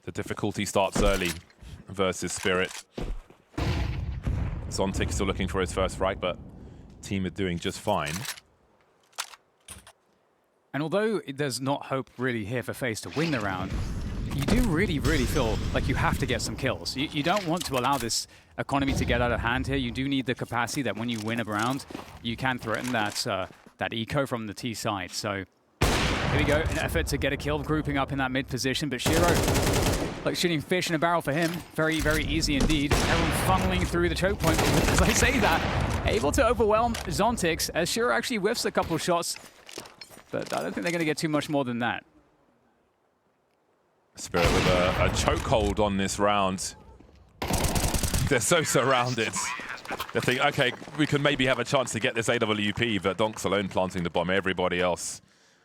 The difficulty starts early versus Spirit. Zontic still looking for his first frag, but team are doing just fine. And although there's not hope really here for FaZe to win the round, you do really feel like you have to get some kills. You don't want to allow this economy to get out of hand here. You do need the capacity that when you win a round, you can threaten that eco from the T side. So here we go, an effort to get a kill, grouping up in that mid position, but Shiro, like shooting fish in a barrel for him. Very easy indeed. Everyone funneling through the choke point. As I say that, able to overwhelm Zontix as Shiro actually whiffs a couple shots, but I don't think they're going to get too much more than that. Spirit with a chokehold on this round. They're so surrounded. They think, okay, we can maybe have a chance to get this AWP, but Donks alone planting the bomb. Everybody else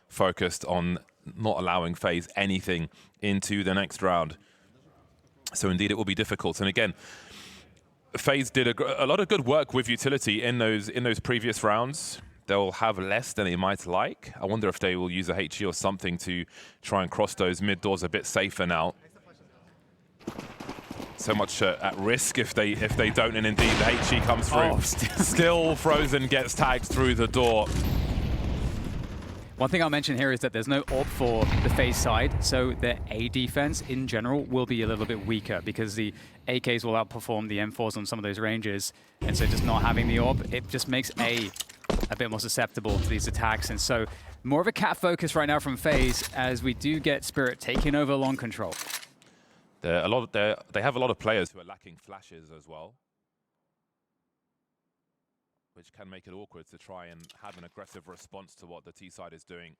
focused on not allowing FaZe anything into the next round. So indeed, it will be difficult. And again, FaZe did a lot of good work with utility in those previous rounds. They'll have less than they might like. I wonder if they will use a HE or something to try and cross those mid doors a bit safer now. So much at risk if they don't, and indeed the HE comes through. Oh, still Frozen gets tagged through the door. One thing I'll mention here is that there's no AWP for the FaZe side, so their A defense in general will be a little bit weaker because the AKs will outperform the M4s on some of those ranges, and so just not having the AWP, it just makes A a bit more susceptible to these attacks. And so more of a cat focus right now from FaZe as we do get Spirit taking over long control. They have a lot of players who are lacking flashes as well, which can make it awkward to try and have an aggressive response to what the T side is doing.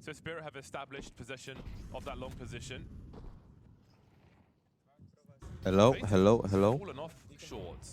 So Spirit have established possession of that long position. Hello. Fallen off short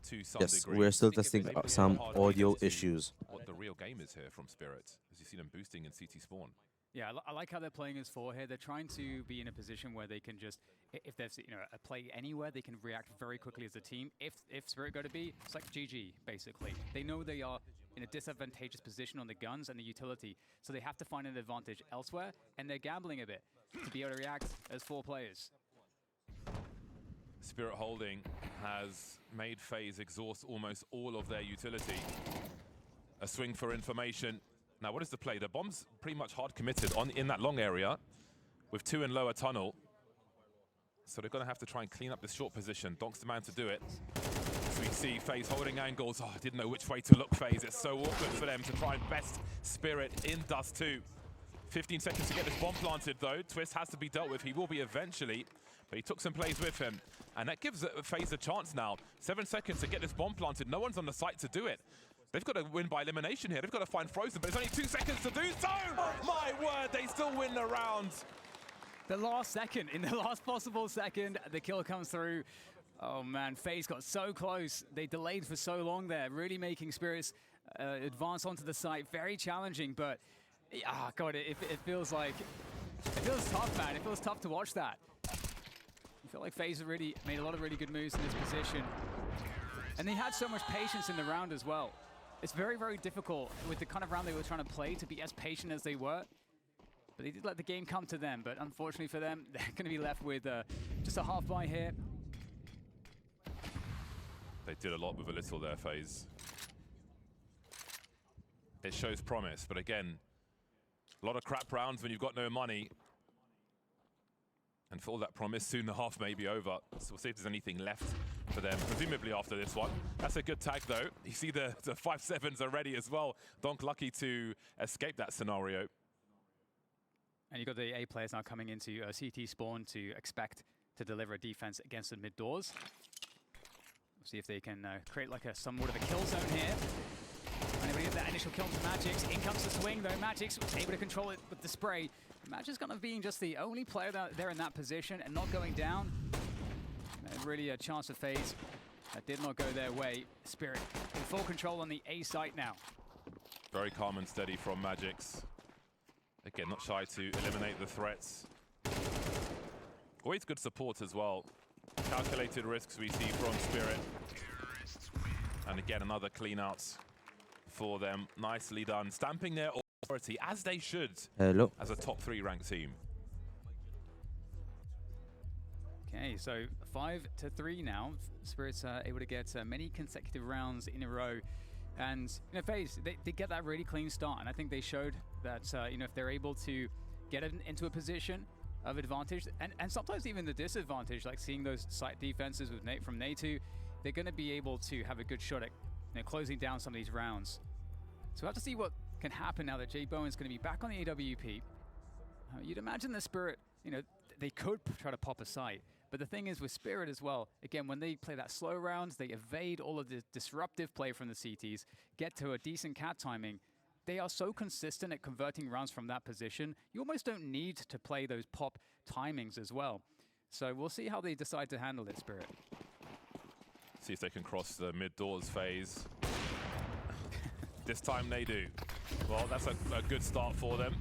to some Yes, degree. we're still testing some audio issues. What the real game is here from Spirit, as you see them boosting in CT spawn. Yeah, I like how they're playing as 4 here. They're trying to be in a position where they can just, if there's a play anywhere, they can react very quickly as a team. If Spirit go to B, it's like GG, basically. They know they are in a disadvantageous position on the guns and the utility, so they have to find an advantage elsewhere, and they're gambling a bit to be able to react as 4 players. Spirit Holding has made FaZe exhaust almost all of their utility. A swing for information. Now, what is the play? The bomb's pretty much hard committed in that long area with 2 in lower tunnel. So they're going to have to try and clean up this short position. Donk's the man to do it. So we see FaZe holding angles. Oh, I didn't know which way to look, FaZe. It's so awkward for them to try and best Spirit in Dust 2. 15 seconds to get this bomb planted, though. Twist has to be dealt with. He will be eventually, but he took some plays with him. And that gives FaZe a chance now. 7 seconds to get this bomb planted. No one's on the site to do it. They've got to win by elimination here. They've got to find Frozen, but it's only 2 seconds to do so! My word, they still win the round. The last second, in the last possible second, the kill comes through. Oh man, FaZe got so close. They delayed for so long there, really making Spirits advance onto the site. Very challenging, but God, it feels tough, man. It feels tough to watch that. I feel like FaZe have really made a lot of really good moves in this position. And they had so much patience in the round as well. It's very difficult with the kind of round they were trying to play to be as patient as they were. But they did let the game come to them. But unfortunately for them, they're going to be left with just a half buy here. They did a lot with a little there, FaZe. It shows promise, but again, a lot of crap rounds when you've got no money. And for all that promise, soon the half may be over. So we'll see if there's anything left for them, presumably after this one. That's a good tag, though. You see the 5-7s are ready as well. Donk lucky to escape that scenario. And you've got the A players now coming into CT spawn to expect to deliver a defense against the mid doors. We'll see if they can create like somewhat of a kill zone here. And able to get that initial kill to Magix. In comes the swing, though. Magix was able to control it with the spray. Magix kind of being just the only player there in that position and not going down. Really a chance for FaZe. That did not go their way. Spirit in full control on the A site now. Very calm and steady from Magix. Again, not shy to eliminate the threats. Always good support as well. Calculated risks we see from Spirit. And again, another clean out for them. Nicely done. Stamping their authority, as they should, Hello. as a top 3 ranked team. Okay, so 5-3 now. Spirits are able to get many consecutive rounds in a row. And, you know, FaZe, they get that really clean start. And I think they showed that, you know, if they're able to get into a position of advantage, and sometimes even the disadvantage, like seeing those site defenses with from Natu, they're going to be able to have a good shot at, you know, closing down some of these rounds. So we'll have to see what can happen now that Jay Bowen's going to be back on the AWP. You'd imagine the Spirit, you know, they could try to pop a site. But the thing is with Spirit as well, again, when they play that slow rounds, they evade all of the disruptive play from the CTs, get to a decent cat timing. They are so consistent at converting rounds from that position, you almost don't need to play those pop timings as well. So we'll see how they decide to handle it, Spirit. See if they can cross the mid doors phase. This time they do. Well, that's a good start for them.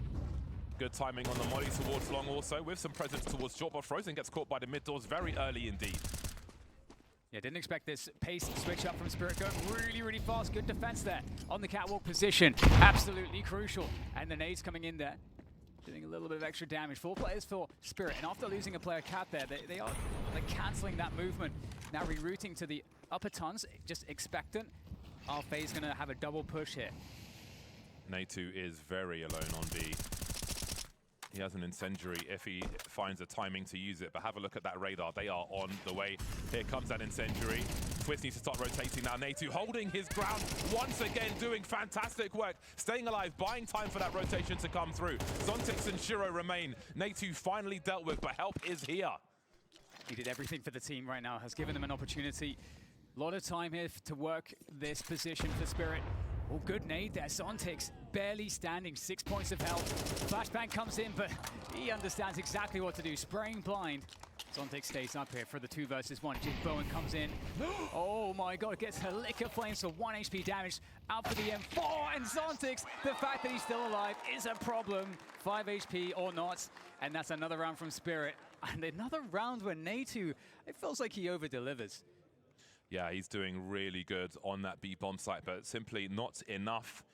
Good timing on the molly towards long also, with some presence towards short, but Frozen gets caught by the mid doors very early indeed. Yeah, didn't expect this pace switch up from Spirit, going really, really fast. Good defense there on the catwalk position. Absolutely crucial. And the nades coming in there, doing a little bit of extra damage. 4 players for Spirit, and after losing a player cat there, they are like canceling that movement. Now rerouting to the upper tons, just expectant. Are FaZe gonna have a double push here? Natu is very alone on B. He has an incendiary if he finds a timing to use it, but have a look at that radar. They are on the way. Here comes that incendiary. Twist needs to start rotating now. Natu holding his ground once again, doing fantastic work, staying alive, buying time for that rotation to come through. Zontix and Shiro remain. Natu finally dealt with, but help is here. He did everything for the team right now, has given them an opportunity. A lot of time here to work this position for Spirit. Oh, good nade there. Zontix barely standing, 6 points of health. Flashbang comes in, but he understands exactly what to do. Spraying blind. Zontix stays up here for the 2 versus 1. Jake Bowen comes in. Oh my god, gets a lick of flames for 1 HP damage. Out for the M4, and Zontix, the fact that he's still alive is a problem. 5 HP or not, and that's another round from Spirit. And another round where Natu, it feels like he over-delivers. Yeah, he's doing really good on that B bomb site, but simply not enough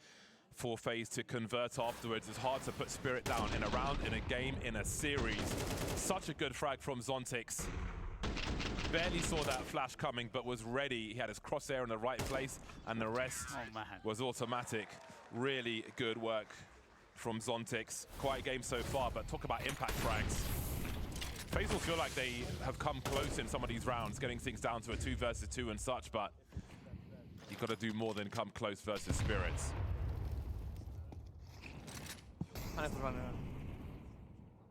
for FaZe to convert afterwards. It's hard to put Spirit down in a round, in a game, in a series. Such a good frag from Zontix. Barely saw that flash coming, but was ready. He had his crosshair in the right place, and the rest was automatic. Really good work from Zontix. Quiet game so far, but talk about impact frags. FaZe will feel like they have come close in some of these rounds, getting things down to a 2 versus 2 and such, but you've got to do more than come close versus Spirits.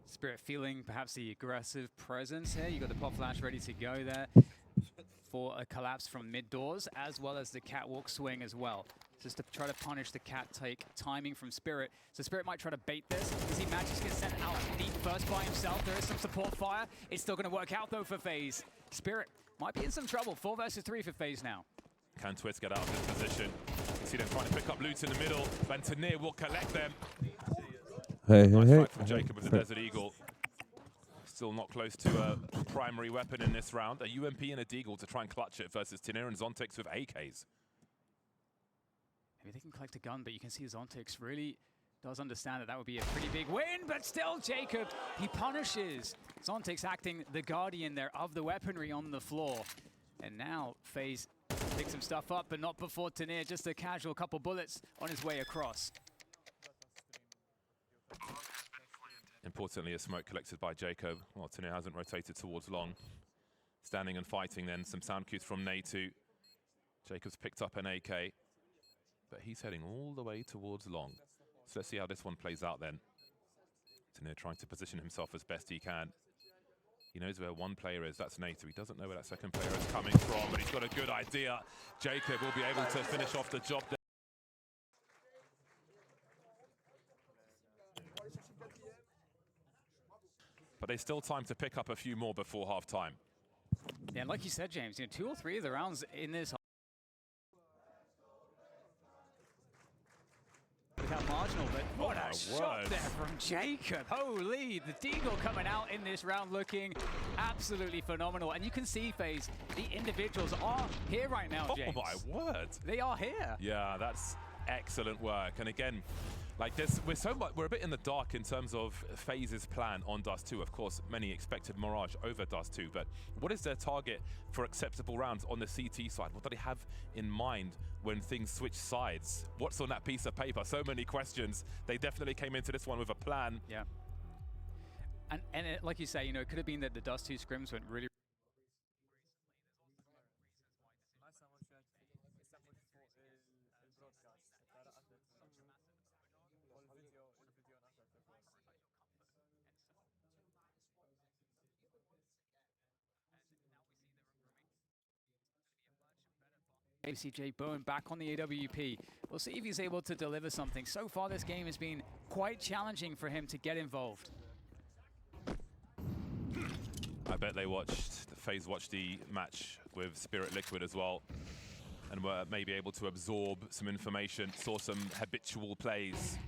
Spirit feeling perhaps the aggressive presence here. You got the pop flash ready to go there for a collapse from mid doors, as well as the catwalk swing as well. Just to try to punish the cat take timing from Spirit. So Spirit might try to bait this as he manages to get sent out deep first by himself. There is some support fire. It's still going to work out though for FaZe. Spirit might be in some trouble. 4 versus 3 for FaZe now. Can Twist get out of this position? You see them trying to pick up loot in the middle. Tanir will collect them. Hey, Nice hey, fight from Jacob with the Desert Eagle. Still not close to a primary weapon in this round. A UMP and a Deagle to try and clutch it versus Tanir and Zontix with AKs. Maybe they can collect a gun, but you can see Zontix really does understand that that would be a pretty big win, but still Jacob, he punishes. Zontix acting the guardian there of the weaponry on the floor. And now FaZe picks some stuff up, but not before Tanir, just a casual couple bullets on his way across. Importantly, a smoke collected by Jacob. Well, Tanir hasn't rotated towards long. Standing and fighting then, some sound cues from Natu. Jacob's picked up an AK, but he's heading all the way towards long. So let's see how this one plays out then. Tanir trying to position himself as best he can. He knows where one player is, that's Natu. He doesn't know where that second player is coming from, but he's got a good idea. Jacob will be able to finish off the job there. But there's still time to pick up a few more before half-time. Yeah, and like you said, James, you know, 2 or 3 of the rounds in this without marginal, but what a shot there from Jacob. Holy, the Deagle coming out in this round looking absolutely phenomenal. And you can see, FaZe, the individuals are here right now, James. Oh my word. They are here. Yeah, that's excellent work. And again, Like we're a bit in the dark in terms of FaZe's plan on Dust 2. Of course, many expected Mirage over Dust 2, but what is their target for acceptable rounds on the CT side? What do they have in mind when things switch sides? What's on that piece of paper? So many questions. They definitely came into this one with a plan. Yeah. And it, like you say, you know, it could have been that the Dust 2 scrims went really. CJ Bowen back on the AWP. We'll see if he's able to deliver something. So far, this game has been quite challenging for him to get involved. I bet FaZe watched the match with Spirit Liquid as well, and were maybe able to absorb some information, saw some habitual plays.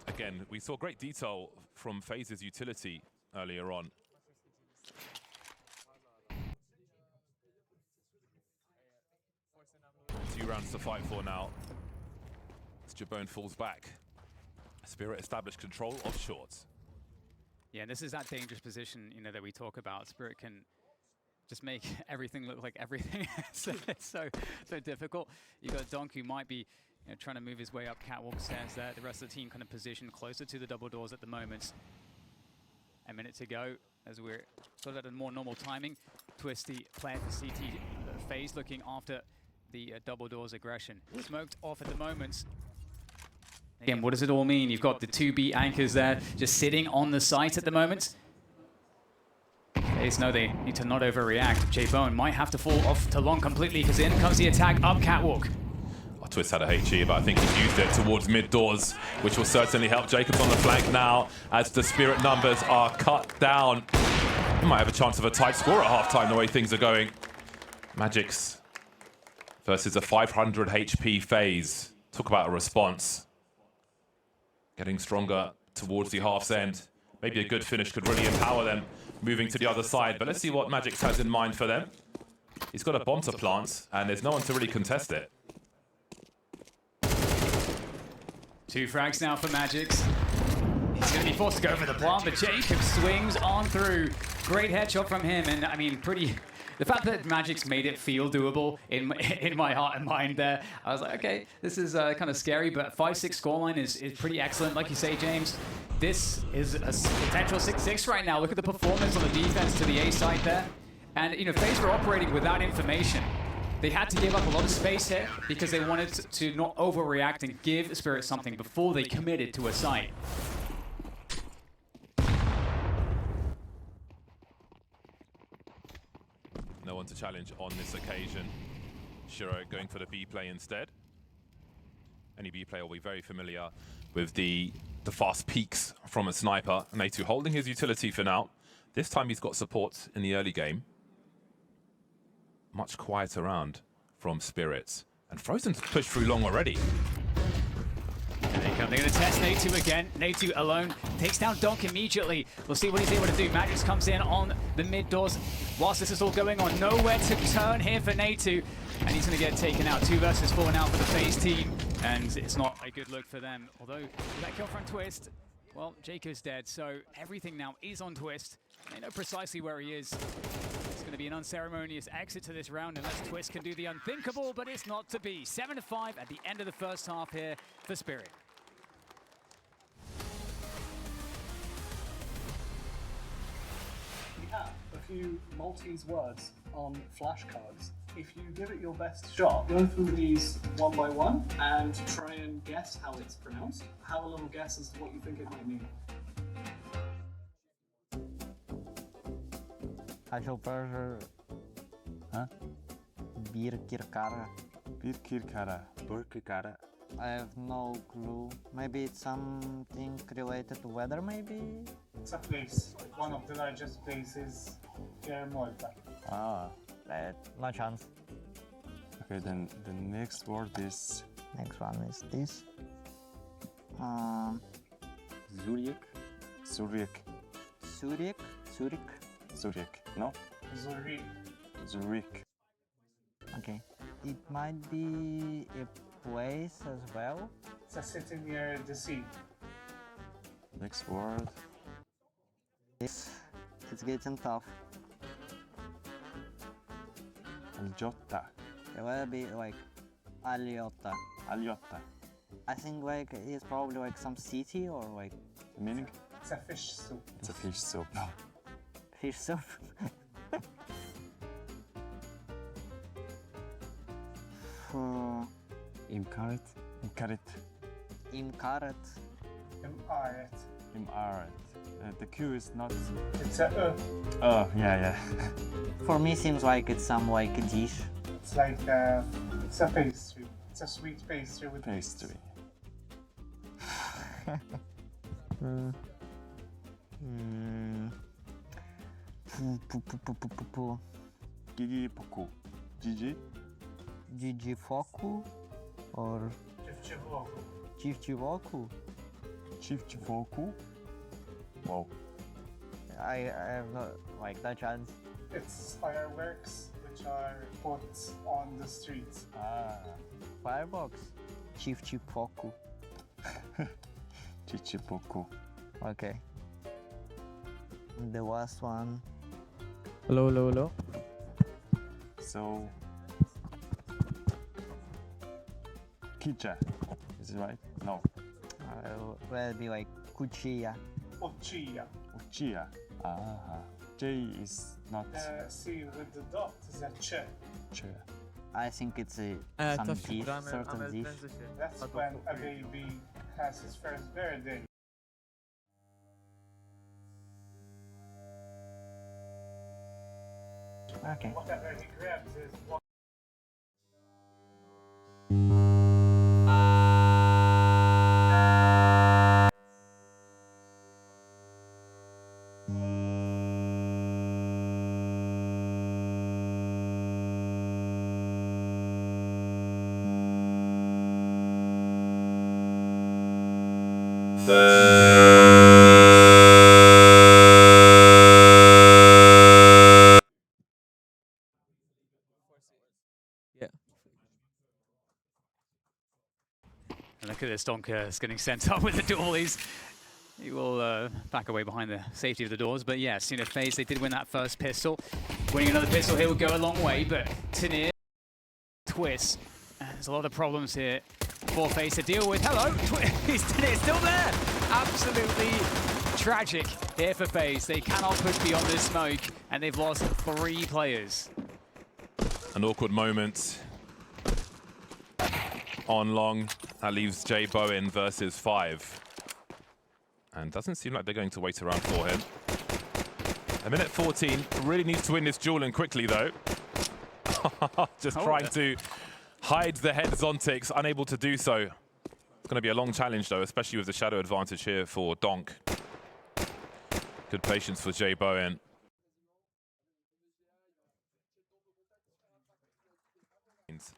Again, we saw great detail from FaZe's utility earlier on. 2 rounds to fight for now. As Jabone falls back. Spirit established control of shorts. Yeah, and this is that dangerous position, you know, that we talk about. Spirit can just make everything look like everything. So it's so difficult. You got Donk, who might be, you know, trying to move his way up catwalk stairs there. The rest of the team kind of positioned closer to the double doors at the moment. A minute to go as we're sort of at a more normal timing. Twisty player for CT FaZe looking after the double doors aggression. Smoked off at the moment. Again, what does it all mean? You've got the 2B anchors there just sitting on the site at the moment. FaZe know they need to not overreact. J Bone might have to fall off to long completely because in comes the attack up catwalk. Twist had a HE, but I think he's used it towards mid doors, which will certainly help. Jacobs on the flank now as the Spirit numbers are cut down. He might have a chance of a tight score at halftime the way things are going. Magic's versus a 500 HP FaZe. Talk about a response. Getting stronger towards the half's end. Maybe a good finish could really empower them moving to the other side. But let's see what Magic's has in mind for them. He's got a bomb to plant, and there's no one to really contest it. 2 frags now for Magic's. He's going to be forced to go for the plant, but Jacob swings on through. Great headshot from him, and I mean, the fact that Magic's made it feel doable in my heart and mind there, I was like, okay, this is kind of scary, but 5-6 scoreline is pretty excellent. Like you say, James, this is a potential 6-6 right now. Look at the performance on the defense to the A side there. And, you know, FaZe were operating without information. They had to give up a lot of space here because they wanted to not overreact and give Spirit something before they committed to a site. No one to challenge on this occasion. Shiro going for the B play instead. Any B player will be very familiar with the fast peaks from a sniper. Natu holding his utility for now. This time he's got support in the early game. Much quieter round from Spirits. And Frozen's pushed through long already. There they come. They're going to test Natu again. Natu alone takes down Donk immediately. We'll see what he's able to do. Magic's comes in on the mid doors. Whilst this is all going on, nowhere to turn here for Natu. And he's going to get taken out. 2 versus 4 now for the FaZe team. And it's not a good look for them. Although, that kill from Twist, well, Jacob's dead. So everything now is on Twist. They know precisely where he is. It's going to be an unceremonious exit to this round unless Twist can do the unthinkable, but it's not to be. 7-5 at the end of the first half here for Spirit. We have a few Maltese words on flashcards. If you give it your best shot, go through these one by one and try and guess how it's pronounced. Have a little guess as to what you think it might mean. Birkirkara. Birkirkara. I have no clue. Maybe it's something related to weather, maybe? It's a place. One of the largest places here in Malta. Ah, no chance. Okay, then the next word is Next one is this. Zurich. Zurich. Zurich? Zurich? Zurich. No? Zurich. Zurich. Okay. It might be a place as well. It's a sit in the area of the sea. Next word. It's getting tough. Algiotta. It will be like Aliotta. Algiotta. I think like it's probably like some city or like The meaning? It's a fish soup. It's a fish soup. No. fish soup. Imkaret. Imkaret. Imkaret. Imaret. Imaret. The Q is not. It's a Oh, yeah. For me seems like it's some like dish. It's like it's a pastry. It's a sweet pastry with Pastry. Gigi Poku. Gigi. Gigi Foku or Civcivoku. Chivchivoku. Chivchivoku. Wow. I have no like no chance. It's fireworks which are put on the streets. Ah. Firebox. Chivchivoku. Chichipoku. Okay. The last one. Hello. So. Kicha. Is it right? No. Will be like Kuchiya. Ochia. Uchiya. Ah. J is not. C with the dot is a che. Ch. I think it's a some dish, certain dish. That's when a baby has his first birthday. Okay. Whatever he grabs is what. Yeah. And look at this, Donker is getting sent up with the dualies. He will back away behind the safety of the doors. But yes, FaZe, they did win that first pistol. Winning another pistol here would go a long way, but Tanir, Twist. There's a lot of problems here for FaZe to deal with. Hello, Tanir still there. Absolutely tragic here for FaZe. They cannot push beyond this smoke, and they've lost 3 players. An awkward moment on long. That leaves Jay Bowen versus 5. And doesn't seem like they're going to wait around for him. A minute 14. Really needs to win this duel and quickly, though. Just trying to hide the head Zontix, unable to do so. It's going to be a long challenge, though, especially with the shadow advantage here for Donk. Good patience for Jay Bowen.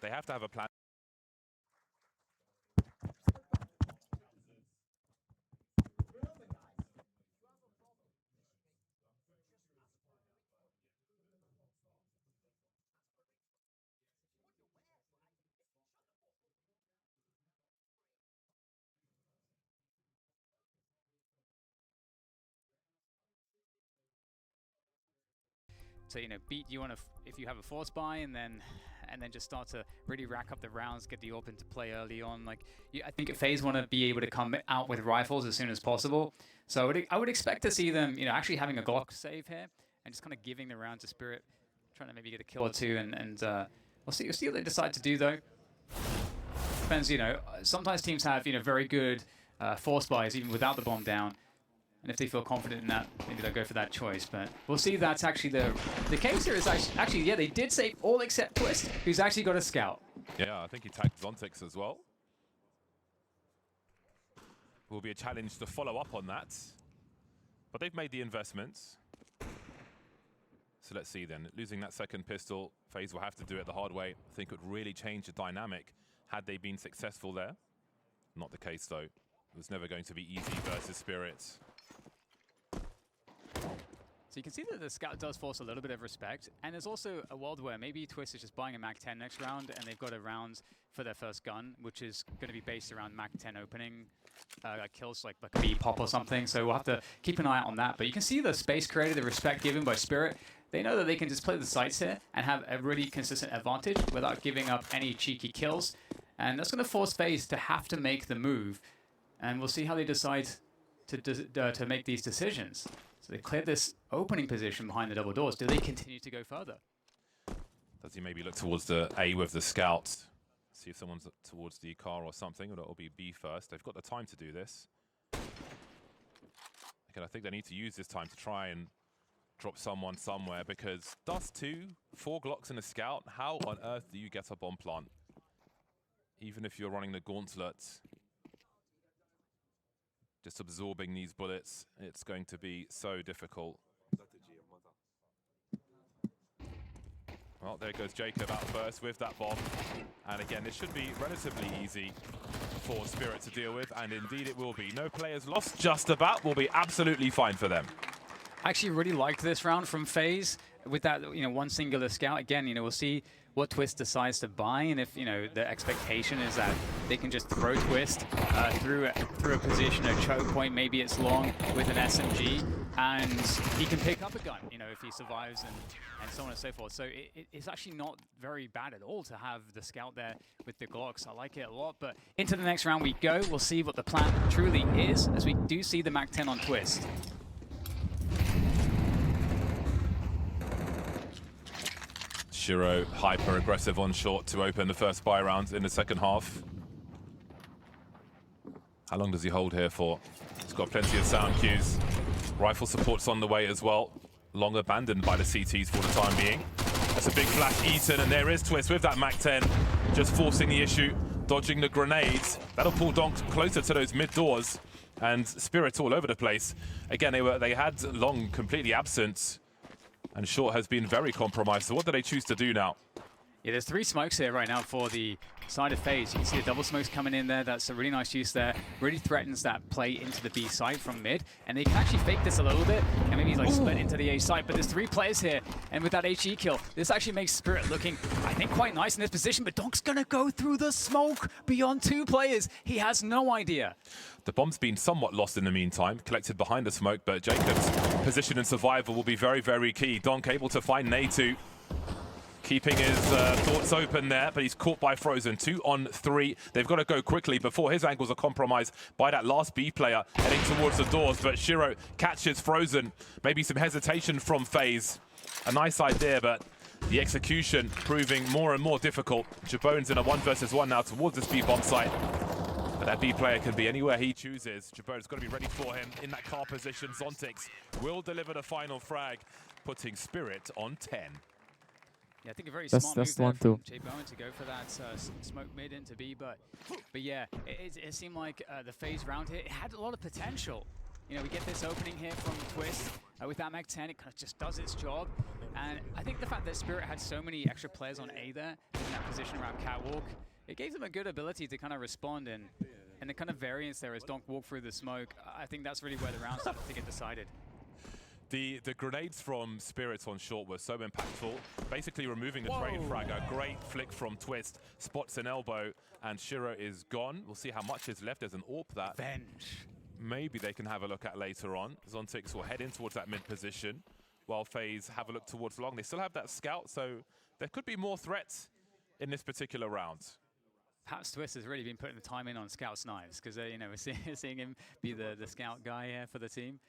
They have to have a plan. So, beat you on if you have a force buy and then just start to really rack up the rounds, get the AWP into play early on. I think FaZe want to be able to come out with rifles as soon as possible. So I would expect to see them, actually having a Glock save here and just kind of giving the round to Spirit, trying to maybe get a kill or two, and we'll see what they decide to do though. Depends, sometimes teams have very good force buys even without the bomb down. And if they feel confident in that, maybe they'll go for that choice. But we'll see. That's actually the case here. Is actually, yeah, they did save all except Twist, who's actually got a scout. Yeah, I think he tagged Zontix as well. Will be a challenge to follow up on that. But they've made the investments. So let's see then. Losing that second pistol, FaZe will have to do it the hard way. I think it would really change the dynamic had they been successful there. Not the case though. It was never going to be easy versus Spirit. So you can see that the scout does force a little bit of respect, and there's also a world where maybe Twist is just buying a MAC-10 next round, and they've got a round for their first gun, which is going to be based around MAC-10 opening kills, like a B pop or something. So we'll have to keep an eye out on that. But you can see the space created, the respect given by Spirit. They know that they can just play the sites here and have a really consistent advantage without giving up any cheeky kills. And that's going to force FaZe to have to make the move. And we'll see how they decide to make these decisions. So they cleared this opening position behind the double doors. Do they continue to go further? Does he maybe look towards the A with the scout? See if someone's towards the car or something, or it'll be B first. They've got the time to do this. Again, I think they need to use this time to try and drop someone somewhere, because Dust 2, 4 Glocks and a scout, how on earth do you get a bomb plant? Even if you're running the gauntlet, just absorbing these bullets, it's going to be so difficult. Well, there goes Jacob out first with that bomb. And again, this should be relatively easy for Spirit to deal with, and indeed it will be. No players lost, just about, will be absolutely fine for them. I actually really liked this round from FaZe with that, one singular scout. Again, we'll see what Twist decides to buy, and if, the expectation is that they can just throw Twist through a position, a choke point, maybe it's long with an SMG, and he can pick up a gun, if he survives and so on and so forth. So it's actually not very bad at all to have the scout there with the Glocks. I like it a lot, but into the next round we go. We'll see what the plan truly is, as we do see the MAC-10 on Twist. Shiro hyper aggressive on short to open the first buy round in the second half. How long does he hold here for? He's got plenty of sound cues. Rifle support's on the way as well. Long abandoned by the CTs for the time being. That's a big flash eaten, and there is Twist with that MAC-10, just forcing the issue, dodging the grenades. That'll pull Donk closer to those mid doors, and Spirit all over the place. Again, they had Long completely absent, and Short has been very compromised. So what do they choose to do now? Yeah, there's 3 smokes here right now for the side of FaZe. You can see the double smokes coming in there. That's a really nice use there. Really threatens that play into the B side from mid. And they can actually fake this a little bit and maybe split into the A side. But there's 3 players here. And with that HE kill, this actually makes Spirit looking, I think, quite nice in this position. But Donk's going to go through the smoke beyond 2 players. He has no idea. The bomb's been somewhat lost in the meantime, collected behind the smoke, but Jacob's position and survival will be very, very key. Donk able to find Natu, keeping his thoughts open there, but he's caught by Frozen. 2 on 3. They've got to go quickly before his angles are compromised by that last B player heading towards the doors, but Shiro catches Frozen. Maybe some hesitation from FaZe. A nice idea, but the execution proving more and more difficult. Jabone's in a 1 versus 1 now towards this B bomb site. But that B player can be anywhere he chooses. Jabone's got to be ready for him in that car position. Zontix will deliver the final frag, putting Spirit on 10. Yeah, I think a very smart move there from Jabone to go for that smoke mid into B, but yeah, it seemed like the FaZe round here, it had a lot of potential. We get this opening here from Twist with that MAC-10, it kind of just does its job. And I think the fact that Spirit had so many extra players on A there, in that position around Catwalk, it gave them a good ability to kind of respond, and the kind of variance there as Donk walked through the smoke, I think that's really where the round started to get decided. The grenades from Spirits on short were so impactful, basically removing the trade frag. A great flick from Twist, spots an elbow, and Shiro is gone. We'll see how much is left. There's an AWP that maybe they can have a look at later on. Zontix will head in towards that mid position, while FaZe have a look towards long. They still have that scout, so there could be more threats in this particular round. Perhaps Twist has really been putting the time in on Scout's knives, because we're seeing him be the scout guy here for the team.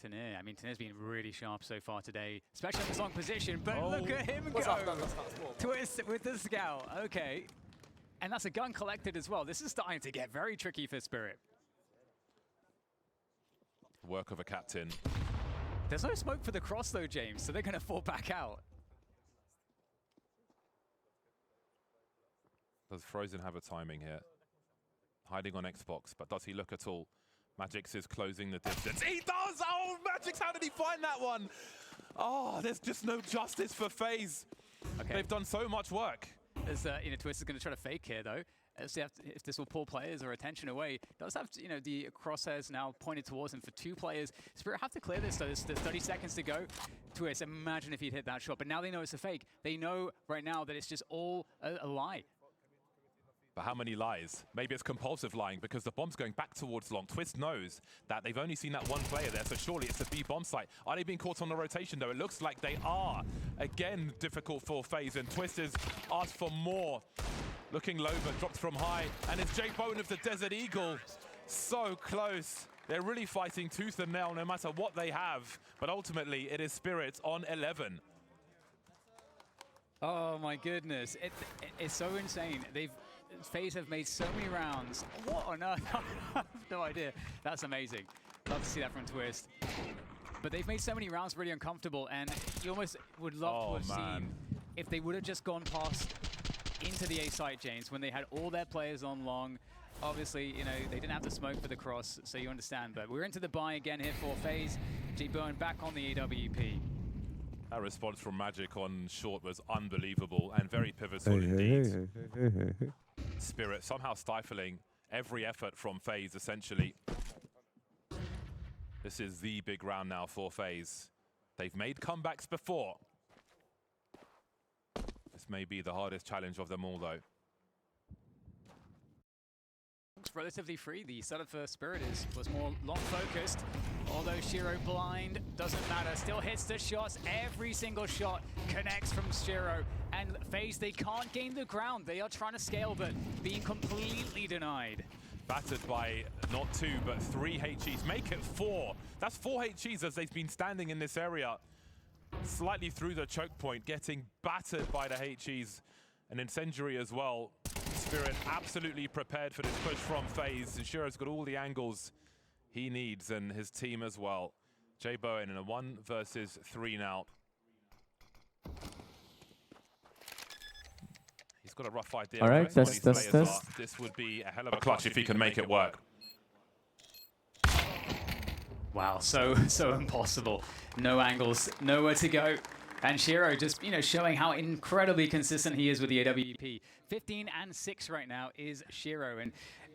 Tanir, Tanir's been really sharp so far today, especially in this long position, but look at him go! Twist with the scout, okay. And that's a gun collected as well. This is starting to get very tricky for Spirit. Work of a captain. There's no smoke for the cross though, James, so they're going to fall back out. Does Frozen have a timing here? Hiding on Xbox, but does he look at all? Magix is closing the distance. He does! Oh, Magix, how did he find that one? Oh, there's just no justice for FaZe. Okay. They've done so much work. As Twist is going to try to fake here, though. let's see if this will pull players or attention away. Does have, you know, the crosshairs now pointed towards him for 2 players. Spirit have to clear this, so there's 30 seconds to go. Twist, imagine if he'd hit that shot, but now they know it's a fake. They know right now that it's just all a lie. But how many lies? Maybe it's compulsive lying because the bomb's going back towards long. Twist knows that they've only seen that one player there, so surely it's a B bomb site. Are they being caught on the rotation though? It looks like they are. Again, difficult for FaZe, and Twist has asked for more. Looking low, but dropped from high. And it's J-Bone of the Desert Eagle. So close. They're really fighting tooth and nail no matter what they have. But ultimately, it is Spirit on 11. Oh my goodness, it's so insane. FaZe have made so many rounds. What on earth? I have no idea. That's amazing. Love to see that from Twist. But they've made so many rounds really uncomfortable, and you almost would love to have seen if they would have just gone past into the A site, James, when they had all their players on long. Obviously, you know, they didn't have the smoke for the cross, so you understand. But we're into the buy again here for FaZe. J-Bone back on the AWP. That response from Magic on short was unbelievable and very pivotal indeed. Spirit somehow stifling every effort from FaZe, essentially. This is the big round now for FaZe. They've made comebacks before. This may be the hardest challenge of them all, though. Looks relatively free. The setup for Spirit was more long focused. Although Shiro blind, doesn't matter. Still hits the shots. Every single shot connects from Shiro. And FaZe, they can't gain the ground. They are trying to scale, but being completely denied. Battered by not 2, but 3 HEs. Make it 4. That's 4 HEs as they've been standing in this area. Slightly through the choke point, getting battered by the HEs. An incendiary as well. Spirit absolutely prepared for this push from FaZe. And Shiro's got all the angles he needs, and his team as well. J-Bone in a 1 versus 3 now. He's got a rough idea. All right, test. This would be a hell of a clutch if he can make it work. Wow, so impossible. No angles, nowhere to go. And Shiro just, you know, showing how incredibly consistent he is with the AWP. 15 and 6 right now is Shiro.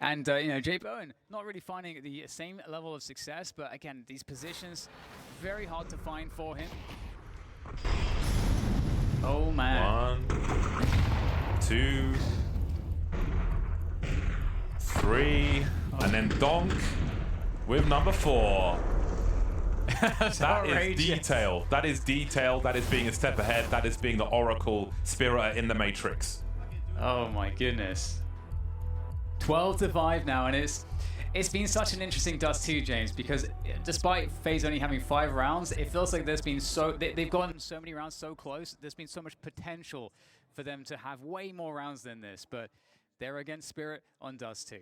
And you know, J-Bone not really finding the same level of success, but again, these positions, very hard to find for him. Oh, man. 1, 2, 3, and then Donk with number 4. That is detail. That is detail. That is being a step ahead. That is being the Oracle Spirit in the Matrix. Oh my goodness. 12-5 now, and it's been such an interesting Dust 2, James, because despite FaZe only having 5 rounds, it feels like there's been they've gotten so many rounds so close. There's been so much potential for them to have way more rounds than this, but they're against Spirit on Dust 2.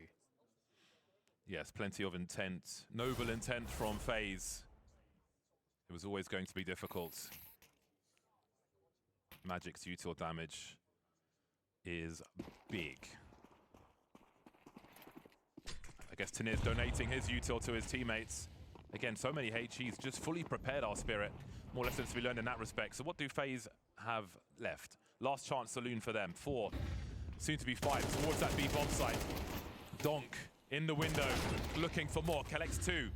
Yes, plenty of intent. Noble intent from FaZe. It was always going to be difficult. Magic's util damage is big. I guess Tanir's donating his util to his teammates. Again, so many HEs just fully prepared our Spirit. More lessons to be learned in that respect. So what do FaZe have left? Last chance saloon for them. 4, soon to be 5, towards that B bomb site. Donk in the window, looking for more. Collects 2.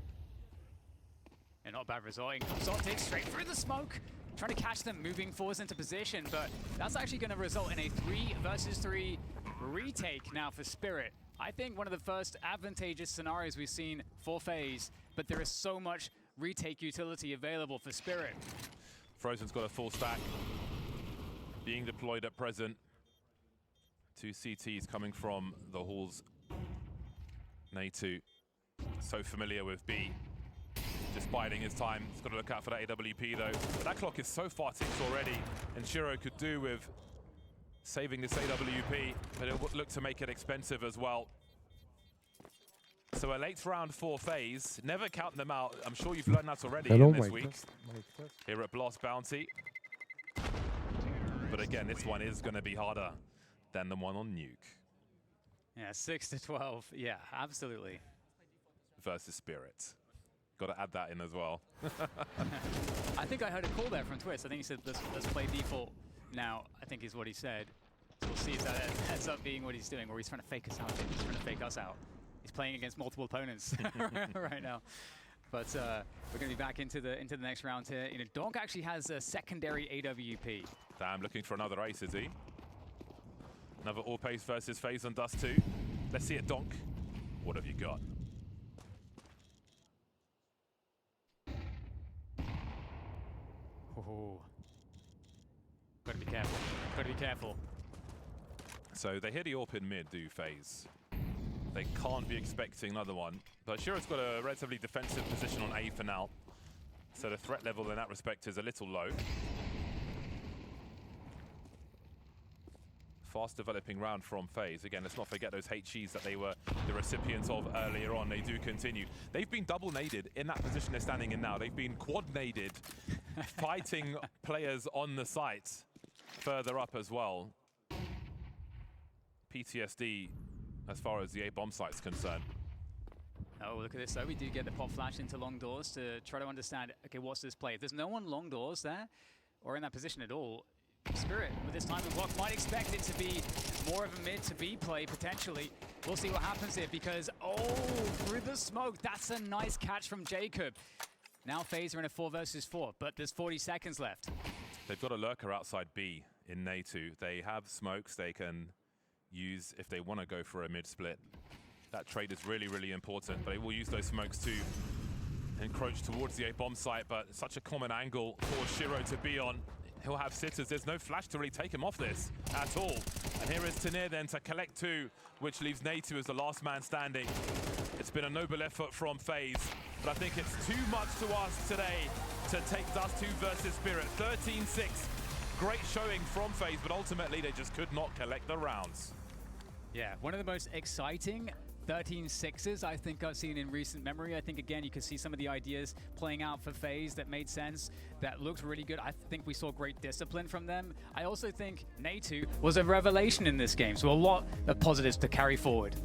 And not bad resorting. Exotic straight through the smoke. Trying to catch them moving forwards into position, but that's actually going to result in a 3 versus 3 retake now for Spirit. I think one of the first advantageous scenarios we've seen for FaZe, but there is so much retake utility available for Spirit. Frozen's got a full stack being deployed at present. 2 CTs coming from the halls. Natu, so familiar with B. Just biding his time. He's got to look out for that AWP though. But that clock is so far ticked already, and Shiro could do with saving this AWP, but it would look to make it expensive as well. So a late round for FaZe. Never count them out. I'm sure you've learned that already in this week. Here at Blast Bounty. But again, this one is going to be harder than the one on Nuke. Yeah, 6-12. Yeah, absolutely. Versus Spirit. Got to add that in as well. I think I heard a call there from Twist. I think he said, let's play default now, I think is what he said. So we'll see. see if that ends up being what he's doing, or he's trying to fake us out. He's trying to fake us out. He's playing against multiple opponents right now. But we're going to be back into the next round here. You know, Donk actually has a secondary AWP. Damn, looking for another ace, is he? Another all-pace versus FaZe on Dust 2. Let's see it, Donk. What have you got? Oh. Gotta be careful. Gotta be careful. So they hit the AWP in mid, do FaZe. They can't be expecting another one. But Shiro's got a relatively defensive position on A for now. So the threat level in that respect is a little low. Fast developing round from FaZe. Again, let's not forget those HEs that they were the recipients of earlier on. They do continue. They've been double naded in that position they're standing in now. They've been quad naded, fighting players on the site further up as well. PTSD as far as the A bomb site's concerned. Oh, look at this though. We do get the pop flash into long doors to try to understand, okay, what's this play? If there's no one long doors there or in that position at all, Spirit with this time and block might expect it to be more of a mid to B play potentially. We'll see what happens here because, oh, through the smoke, that's a nice catch from Jacob. Now FaZe are in a 4 versus 4, but there's 40 seconds left. They've got a lurker outside B in Natu. They have smokes they can use if they want to go for a mid split. That trade is really, really important, but they will use those smokes to encroach towards the A bomb site, but such a common angle for Shiro to be on. He'll have sitters. There's no flash to really take him off this at all. And here is Tanir then to collect 2, which leaves Natu as the last man standing. It's been a noble effort from FaZe, but I think it's too much to ask today to take Dust 2 versus Spirit. 13-6. Great showing from FaZe, but ultimately they just could not collect the rounds. Yeah, one of the most exciting 13-6s I think I've seen in recent memory. I think, again, you can see some of the ideas playing out for FaZe that made sense, that looked really good. I think we saw great discipline from them. I also think Natu was a revelation in this game, so a lot of positives to carry forward.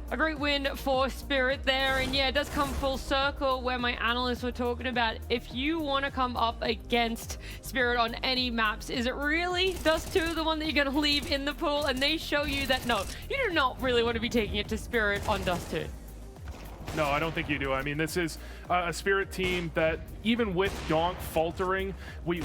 A great win for Spirit there, and yeah, it does come full circle where my analysts were talking about if you want to come up against Spirit on any maps, is it really Dust 2 the one that you're going to leave in the pool? And they show you that no, you do not really want to be taking it to Spirit on Dust 2. No, I don't think you do. I mean, this is a Spirit team that, even with Donk faltering, we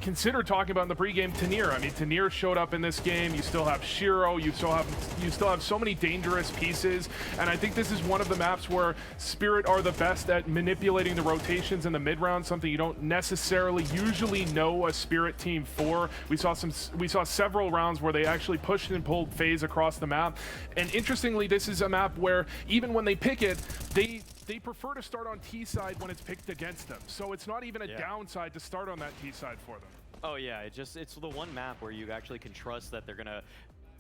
consider talking about in the pregame Tanir. I mean, Tanir showed up in this game. You still have Shiro. You still have so many dangerous pieces. And I think this is one of the maps where Spirit are the best at manipulating the rotations in the mid round, something you don't necessarily usually know a Spirit team for. We saw several rounds where they actually pushed and pulled FaZe across the map. And interestingly, this is a map where even when they pick it, they prefer to start on T side when it's picked against them. So it's not even a downside to start on that T side for them. Oh yeah, it's the one map where you actually can trust that they're gonna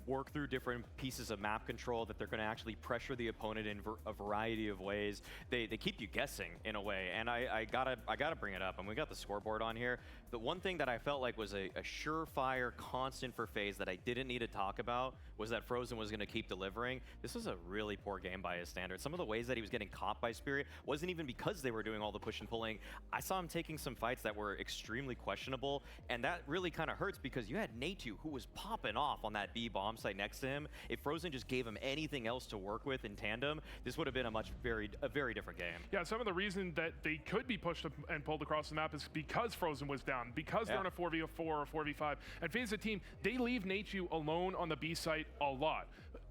work through different pieces of map control, that they're going to actually pressure the opponent in a variety of ways. They keep you guessing in a way, and I gotta bring it up. And we got the scoreboard on here. The one thing that I felt like was a surefire constant for FaZe that I didn't need to talk about was that Frozen was going to keep delivering. This was a really poor game by his standards. Some of the ways that he was getting caught by Spirit wasn't even because they were doing all the push and pulling. I saw him taking some fights that were extremely questionable, and that really kind of hurts because you had Natu, who was popping off on that B bomb site next to him. If Frozen just gave him anything else to work with in tandem, this would have been a very different game. Yeah, some of the reason that they could be pushed and pulled across the map is because Frozen was down, because they're in a 4v4 or 4v5. And FaZe, the team, they leave Natu alone on the B site a lot.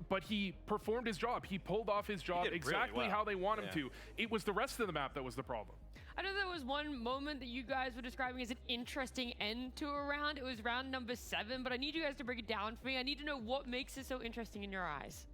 But he performed his job. He pulled off his job exactly really well. how they want him to. It was the rest of the map that was the problem. I know there was one moment that you guys were describing as an interesting end to a round. It was round number 7, but I need you guys to break it down for me. I need to know what makes it so interesting in your eyes.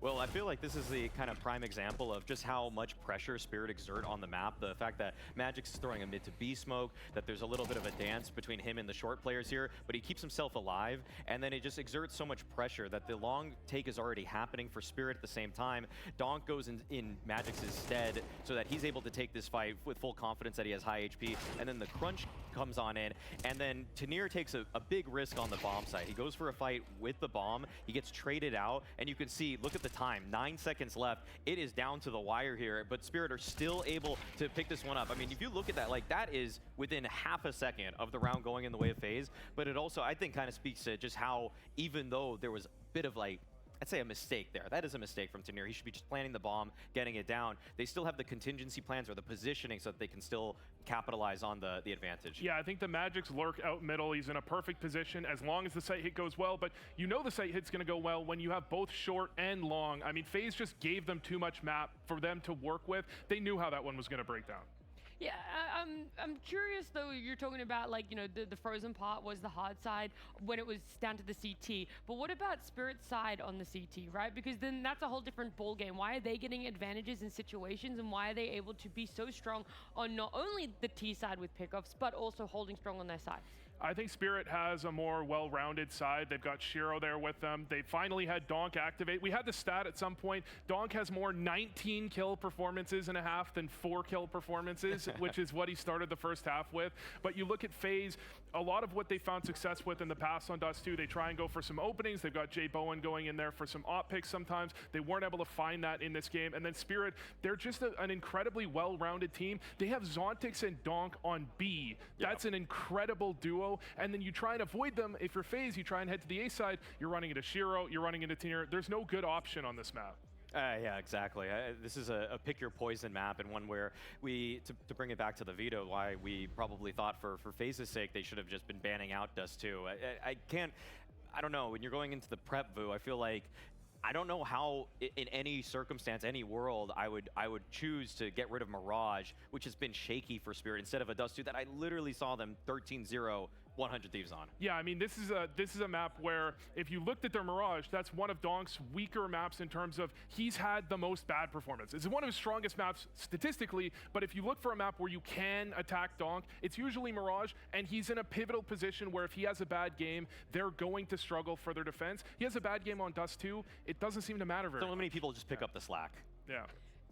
Well, I feel like this is the kind of prime example of just how much pressure Spirit exert on the map. The fact that Magic's throwing a mid to B smoke, that there's a little bit of a dance between him and the short players here, but he keeps himself alive, and then it just exerts so much pressure that the long take is already happening for Spirit at the same time. Donk goes in Magic's stead so that he's able to take this fight with full confidence that he has high HP, and then the crunch comes on in, and then Tanir takes a big risk on the bomb site. He goes for a fight with the bomb, he gets traded out, and you can see, look at the time. 9 seconds left. It is down to the wire here, but Spirit are still able to pick this one up. I mean, if you look at that, like, that is within half a second of the round going in the way of FaZe, but it also, I think, kind of speaks to just how, even though there was a bit of, like, I'd say a mistake there. That is a mistake from Tanir. He should be just planting the bomb, getting it down. They still have the contingency plans or the positioning so that they can still capitalize on the advantage. Yeah, I think the Magic's lurk out middle. He's in a perfect position as long as the site hit goes well, but you know the site hit's going to go well when you have both short and long. I mean, FaZe just gave them too much map for them to work with. They knew how that one was going to break down. Yeah, I'm curious though. You're talking about, like, you know, the frozen part was the hard side when it was down to the CT. But what about Spirit's side on the CT, right? Because then that's a whole different ball game. Why are they getting advantages in situations, and why are they able to be so strong on not only the T side with pickoffs, but also holding strong on their side? I think Spirit has a more well-rounded side. They've got Shiro there with them. They finally had Donk activate. We had the stat at some point. Donk has more 19 kill performances in a half than 4 kill performances, which is what he started the first half with. But you look at FaZe, a lot of what they found success with in the past on Dust 2, they try and go for some openings. They've got Jay Bowen going in there for some op picks sometimes. They weren't able to find that in this game. And then Spirit, they're just an incredibly well-rounded team. They have Zontix and Donk on B. That's an incredible duo. And then you try and avoid them. If you're FaZe, you try and head to the A side. You're running into Shiro, you're running into Tanir. There's no good option on this map. Yeah, exactly. This is a pick your poison map, and one where we, to bring it back to the veto, why we probably thought for FaZe's sake they should have just been banning out Dust 2. I don't know, when you're going into the prep VOO, I feel like, I don't know how, in any circumstance, any world, I would choose to get rid of Mirage, which has been shaky for Spirit, instead of a Dust 2 that I literally saw them 13-0, 100 Thieves on. Yeah, I mean, this is a map where if you looked at their Mirage, that's one of Donk's weaker maps in terms of he's had the most bad performance. It's one of his strongest maps statistically, but if you look for a map where you can attack Donk, it's usually Mirage, and he's in a pivotal position where if he has a bad game, they're going to struggle for their defense. He has a bad game on Dust 2, it doesn't seem to matter very much. So many people just pick up the slack. Yeah.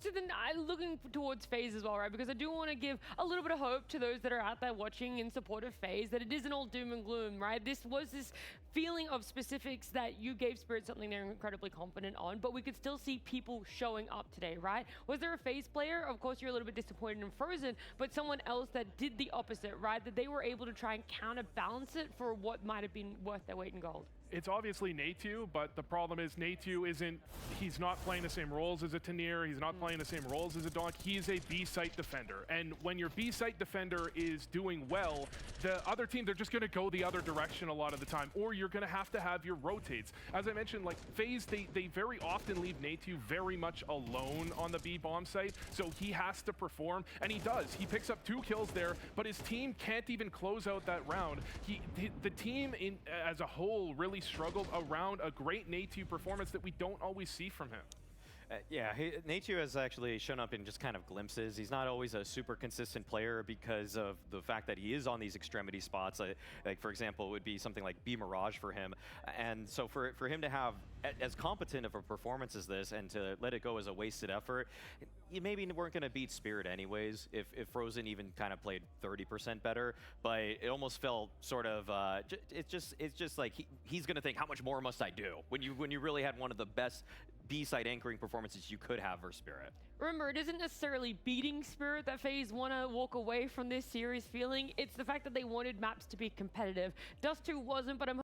So then I'm looking towards FaZe as well, right? Because I do want to give a little bit of hope to those that are out there watching in support of FaZe, that it isn't all doom and gloom, right? This was this feeling of specifics that you gave Spirit something they're incredibly confident on, but we could still see people showing up today, right? Was there a FaZe player? Of course, you're a little bit disappointed in Frozen, but someone else that did the opposite, right? That they were able to try and counterbalance it for what might have been worth their weight in gold. It's obviously Natu, but the problem is Natu he's not playing the same roles as a Tanir, he's not playing the same roles as a Donk, he's a B-site defender. And when your B-site defender is doing well, the other teams are just gonna go the other direction a lot of the time, or you're gonna have to have your rotates. As I mentioned, like FaZe, they very often leave Natu very much alone on the B bomb site, so he has to perform, and he does. He picks up 2 kills there, but his team can't even close out that round. The team as a whole really struggled around a great Natu performance that we don't always see from him. Yeah, Natu has actually shown up in just kind of glimpses. He's not always a super consistent player because of the fact that he is on these extremity spots. Like for example, it would be something like B Mirage for him. And so for him to have as competent of a performance as this and to let it go as a wasted effort, you maybe weren't going to beat Spirit anyways if Frozen even kind of played 30% better. But it almost felt sort of, it's just like he's going to think, how much more must I do? When you really had one of the best B-side anchoring performances you could have for Spirit. Remember, it isn't necessarily beating Spirit that FaZe want to walk away from this series feeling. It's the fact that they wanted maps to be competitive. Dust 2 wasn't, but I'm